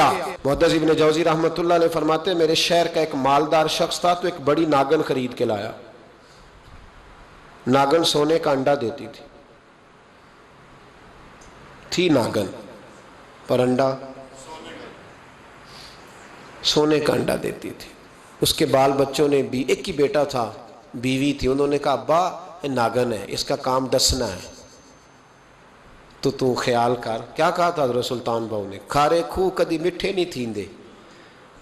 गया। मुहद्दिस इब्न जौज़ी रहमतुल्लाह अलैह फरमाते मेरे शहर का एक मालदार शख्स था तो एक बड़ी नागन खरीद के लाया। नागन सोने का अंडा देती थी नागन, पर अंडा सोने का अंडा देती थी। उसके बाल बच्चों ने भी, एक ही बेटा था, बीवी थी, उन्होंने कहा अब्बा ये नागन है, इसका काम दसना है, तो तू ख्याल कर। क्या कहा था हज़रत सुल्तान बहू ने, खारे खूह कदी मिठे नहीं थींदे,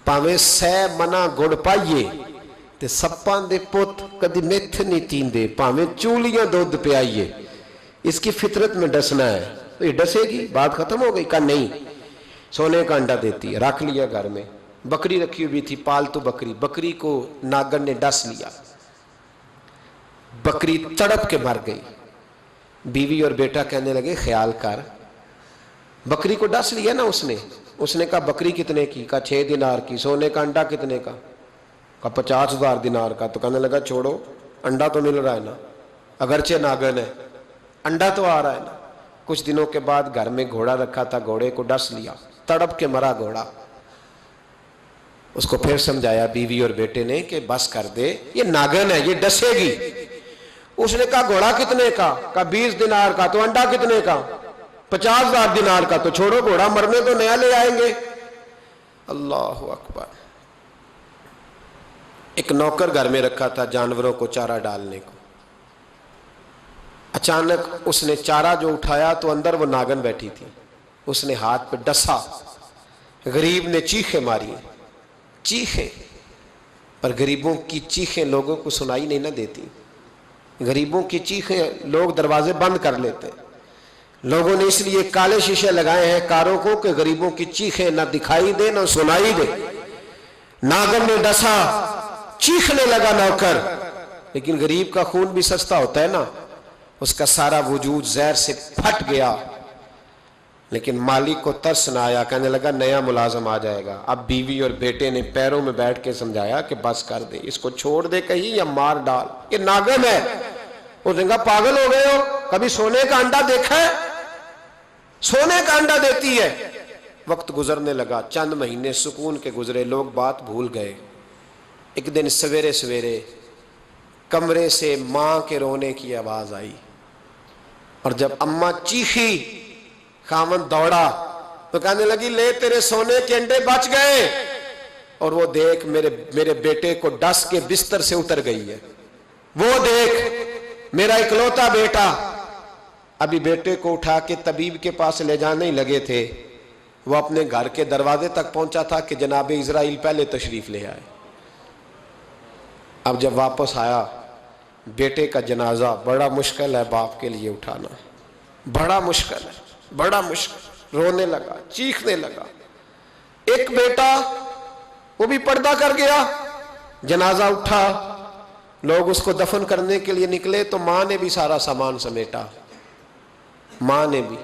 भावें सै मना गुड़ पाइए, ते सप्पां दे पुत कदी मिठ नहीं थींदे, भावें चूलियां दुध पियाइए, इसकी फितरत में डसना है। तो ये डसेगी, बात खत्म हो गई। कहा नहीं, सोने का अंडा देती है। रख लिया घर में। बकरी रखी हुई थी, पालतू बकरी, बकरी को नागन ने डस लिया, बकरी तड़प के मर गई। बीवी और बेटा कहने लगे ख्याल कर, बकरी को डस लिया ना उसने। उसने कहा बकरी कितने की? कहा 6 दिनार की। सोने का अंडा कितने का? कहा 50,000 दिनार का। तो कहने लगा छोड़ो, अंडा तो मिल रहा है ना, अगरचे नागन है, अंडा तो आ रहा है ना। कुछ दिनों के बाद घर में घोड़ा रखा था, घोड़े को डस लिया, तड़प के मरा घोड़ा। उसको फिर समझाया बीवी और बेटे ने कि बस कर दे, ये नागन है, ये डसेगी। उसने कहा घोड़ा कितने का? कहा 20 दिनार का। तो अंडा कितने का? 50,000 दिनार का। तो छोड़ो, घोड़ा मरने तो नया ले आएंगे। अल्लाह अकबर। एक नौकर घर में रखा था जानवरों को चारा डालने को। अचानक उसने चारा जो उठाया तो अंदर वो नागन बैठी थी। उसने हाथ पे डसा, गरीब ने चीखें मारी, चीखें, पर गरीबों की चीखें लोगों को सुनाई नहीं ना देती। गरीबों की चीखें लोग दरवाजे बंद कर लेते। लोगों ने इसलिए काले शीशे लगाए हैं कारों को कि गरीबों की चीखें ना दिखाई दे ना सुनाई दे। नागन ने डसा, चीखने लगा नौकर, लेकिन गरीब का खून भी सस्ता होता है ना, उसका सारा वजूद जहर से फट गया। लेकिन मालिक को तरस न आया, कहने लगा नया मुलाजम आ जाएगा। अब बीवी और बेटे ने पैरों में बैठ के समझाया कि बस कर दे, इसको छोड़ दे कहीं या मार डाल, ये नागन है। उसने कहा पागल हो गए हो, कभी सोने का अंडा देखा है? सोने का अंडा देती है। वक्त गुजरने लगा, चंद महीने सुकून के गुजरे, लोग बात भूल गए। एक दिन सवेरे सवेरे कमरे से मां के रोने की आवाज आई, और जब अम्मा चीखी, खामन दौड़ा तो कहने लगी ले तेरे सोने के अंडे बच गए। और वो देख मेरे बेटे को डस के बिस्तर से उतर गई है। वो देख मेरा इकलौता बेटा। अभी बेटे को उठा के तबीब के पास ले जाने ही लगे थे, वो अपने घर के दरवाजे तक पहुंचा था कि जनाब इजराइल पहले तशरीफ ले आए। अब जब वापस आया, बेटे का जनाजा बड़ा मुश्किल है बाप के लिए उठाना, बड़ा मुश्किल है, बड़ा मुश्किल। रोने लगा, चीखने लगा। एक बेटा वो भी पर्दा कर गया। जनाजा उठा, लोग उसको दफन करने के लिए निकले तो मां ने भी सारा सामान समेटा। मां ने भी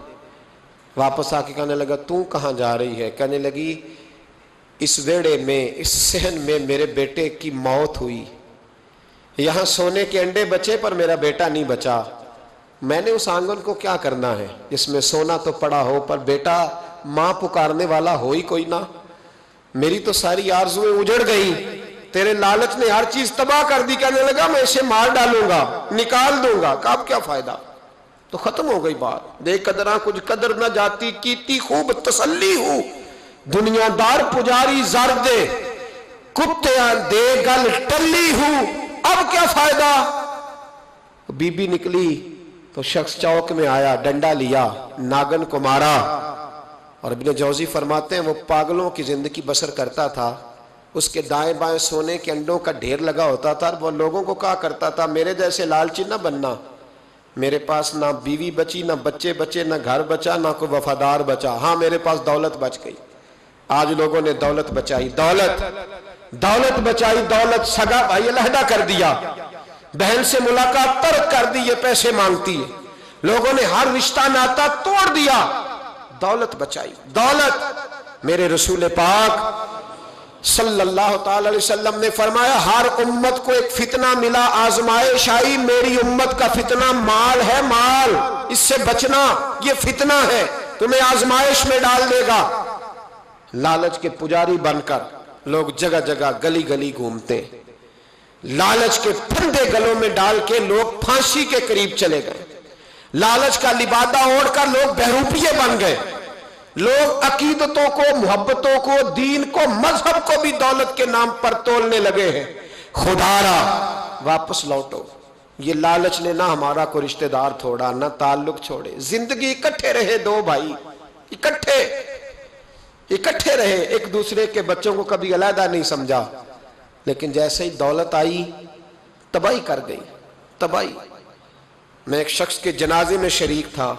वापस आके कहने लगा तू कहां जा रही है? कहने लगी इस वेड़े में, इस सहन में मेरे बेटे की मौत हुई, यहां सोने के अंडे बचे पर मेरा बेटा नहीं बचा। मैंने उस आंगन को क्या करना है जिसमें सोना तो पड़ा हो पर बेटा मां पुकारने वाला हो ही कोई ना। मेरी तो सारी आरज़ुएं उजड़ गई, तेरे लालच ने हर चीज तबाह कर दी। कहने लगा मैं इसे मार डालूंगा, निकाल दूंगा। अब क्या फायदा? तो खत्म हो गई बात। दे कदरा कुछ कदर न जाती, कीती खूब तसल्ली हूं, दुनियादार पुजारी जर दे, कुत्ते दे गल टल्ली हूं, अब क्या फायदा? बीबी निकली तो शख्स चौक में आया, डंडा लिया, नागन को मारा। और इब्न जौज़ी फरमाते हैं वो पागलों की जिंदगी बसर करता था। उसके दाएं बाएं सोने के अंडों का ढेर लगा होता था। वो लोगों को कहा करता था मेरे जैसे लालची ना बनना, मेरे पास ना बीवी बची, ना बच्चे बचे, ना घर बचा, ना कोई वफादार बचा। हाँ मेरे पास दौलत बच गई। आज लोगों ने दौलत बचाई, दौलत बचाई, दौलत सगा भाई अलहदा कर दिया, बहन से मुलाकात तर्क कर दी, ये पैसे मांगती है। लोगों ने हर रिश्ता नाता तोड़ दिया, दौलत बचाई। दौलत, मेरे रसूल पाक सल्लल्लाहु ताला अलैहि वसल्लम ने फरमाया हर उम्मत को एक फितना मिला, आजमाइश आई, मेरी उम्मत का फितना माल है, माल, इससे बचना, ये फितना है, तुम्हें आजमाइश में डाल देगा। لالچ کے پجاری بن کر لوگ جگہ جگہ گلی گلی گھومتے ہیں، لالچ کے پھندے گلوں میں ڈال کے لوگ پھانسی کے قریب چلے گئے، لالچ کا لبادہ اوڑھ کر لوگ بہروپیے بن گئے، لوگ عقیدتوں کو، محبتوں کو، دین کو، مذہب کو بھی دولت کے نام پر تولنے لگے ہیں۔ خدا را واپس لوٹو۔ یہ لالچ نے نہ ہمارا کوئی رشتہ دار تھوڑا، نہ تعلق چھوڑے، زندگی اکٹھے رہے دو بھائی، اکٹھے رہے، ایک دوسرے کے بچوں کو کبھی علیحدہ نہیں سمجھا، لیکن جیسے ہی دولت آئی تباہی کر گئی، تباہی۔ میں ایک شخص کے جنازے میں شریک تھا،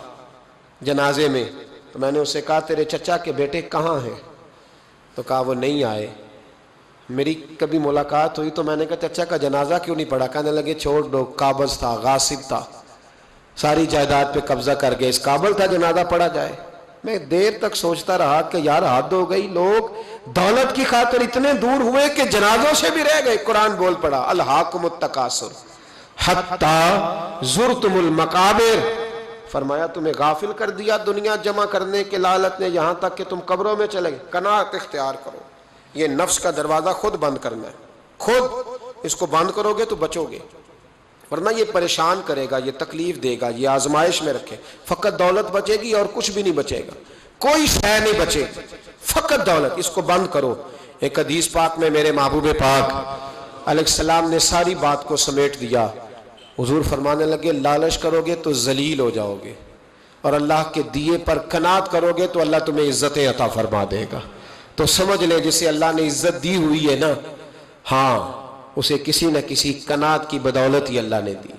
جنازے میں، تو میں نے اسے کہا تیرے چچا کے بیٹے کہاں ہیں؟ تو کہا وہ نہیں آئے۔ میری کبھی ملاقات ہوئی تو میں نے کہا چچا کا جنازہ کیوں نہیں پڑھا؟ کہنے لگے چھوڑ دو، قابض تھا، غاصب تھا، ساری جائیداد پہ قبضہ کر گئے، اس قابل تھا جنازہ پڑھا جائے؟ میں دیر تک سوچتا رہا کہ یار حد ہو گئی، لوگ دولت کی خاطر اتنے دور ہوئے کہ جنازوں سے بھی رہ گئے۔ قرآن بول پڑا الہاکم التکاثر حتی زرتم المقابر، فرمایا تمہیں غافل کر دیا دنیا جمع کرنے کے لالچ نے، یہاں تک کہ تم قبروں میں چلے گئے۔ قناعت اختیار کرو، یہ نفس کا دروازہ خود بند کرنا ہے، خود اس کو بند کرو گے تو بچو گے، ورنہ یہ پریشان کرے گا، یہ تکلیف دے گا، یہ آزمائش میں رکھے۔ فقط دولت بچے گی اور کچھ بھی نہیں بچے گا، کوئی شے نہیں بچے گی، فقط دولت، اس کو بند کرو۔ ایک حدیث پاک میں میرے محبوب پاک علیہ السلام نے ساری بات کو سمیٹ دیا۔ حضور فرمانے لگے لالچ کرو گے تو ذلیل ہو جاؤ گے، اور اللہ کے دیے پر قناعت کرو گے تو اللہ تمہیں عزت عطا فرما دے گا۔ تو سمجھ لے جسے اللہ نے عزت دی ہوئی ہے نا، ہاں اسے کسی نہ کسی قناعت کی بدولت ہی اللہ نے دی۔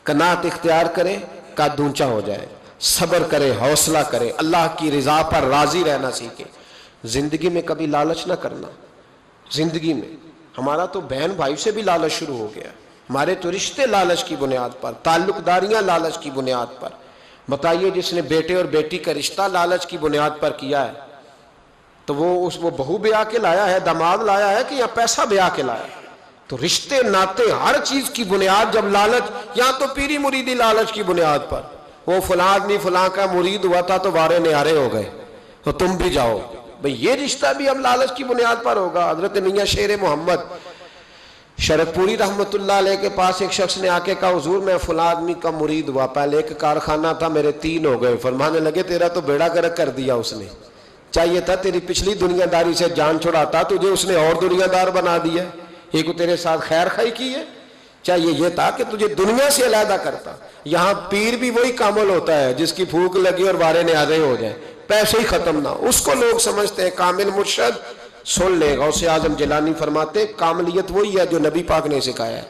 قناعت اختیار کرے، قد اونچا ہو جائے، صبر کرے، حوصلہ کرے، اللہ کی رضا پر راضی رہنا سیکھے۔ زندگی میں کبھی لالچ نہ کرنا۔ زندگی میں ہمارا تو بہن بھائی سے بھی لالچ شروع ہو گیا، ہمارے تو رشتے لالچ کی بنیاد پر، تعلق داریاں لالچ کی بنیاد پر۔ بتائیے جس نے بیٹے اور بیٹی کا رشتہ لالچ کی بنیاد پر کیا ہے تو وہ بہو بیاہ کے لایا ہے، داماد لایا ہے کہ یا پیسہ بیاہ کے لایا ہے؟ تو رشتے ناتے ہر چیز کی بنیاد جب لالچ، یا تو پیری مریدی لالچ کی بنیاد پر، وہ فلاں آدمی فلاں کا مرید ہوا تھا تو وارے نیارے ہو گئے تو تم بھی جاؤ بھئی، یہ رشتہ بھی اب لالچ کی بنیاد پر ہوگا۔ حضرت میاں شیر محمد شرک پوری رحمت اللہ علیہ کے پاس ایک شخص نے آ کے کہا حضور میں فلاں آدمی کا مرید ہوا، پہلے ایک کارخانہ تھا میرے 3 ہو گئے۔ فرمانے لگے تیرا تو بیڑا گرک کر دیا اس نے، چاہیے تھا تیری پچھلی دنیا داری سے جان چھڑاتا، تجھے اس نے اور دنیا دار بنا دیا، ایک تیرے ساتھ خیر خائی کی ہے، چاہیے یہ تھا کہ تجھے دنیا سے علیحدہ کرتا۔ یہاں پیر بھی وہی کامل ہوتا ہے جس کی پھوک لگی اور وارے نیازے ہو جائیں، پیسے ہی ختم نہ، اس کو لوگ سمجھتے ہیں کامل مرشد۔ سن لے، غوث اعظم جیلانی فرماتے کاملیت وہی ہے جو نبی پاک نے سکھایا ہے۔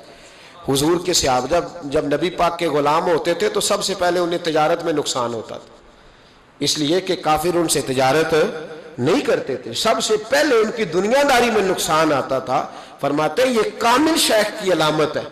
حضور کے صحابہ جب نبی پاک کے غلام ہوتے تھے تو سب سے پہلے انہیں تجارت میں نقصان ہوتا تھا، اس لیے کہ کافر ان سے تجارت نہیں کرتے تھے، سب سے پہلے ان کی دنیا داری میں نقصان آتا تھا۔ فرماتے ہیں یہ کامل شیخ کی علامت ہے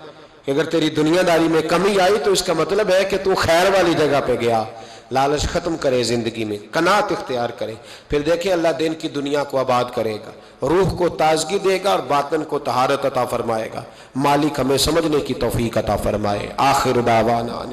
کہ اگر تیری دنیا داری میں کمی آئی تو اس کا مطلب ہے کہ تو خیر والی جگہ پہ گیا۔ لالچ ختم کرے زندگی میں، قناعت اختیار کرے، پھر دیکھیں اللہ دین کی دنیا کو آباد کرے گا، روح کو تازگی دے گا اور باطن کو طہارت عطا فرمائے گا۔ مالک ہمیں سمجھنے کی توفیق عطا فرمائے۔ آخر دعوانا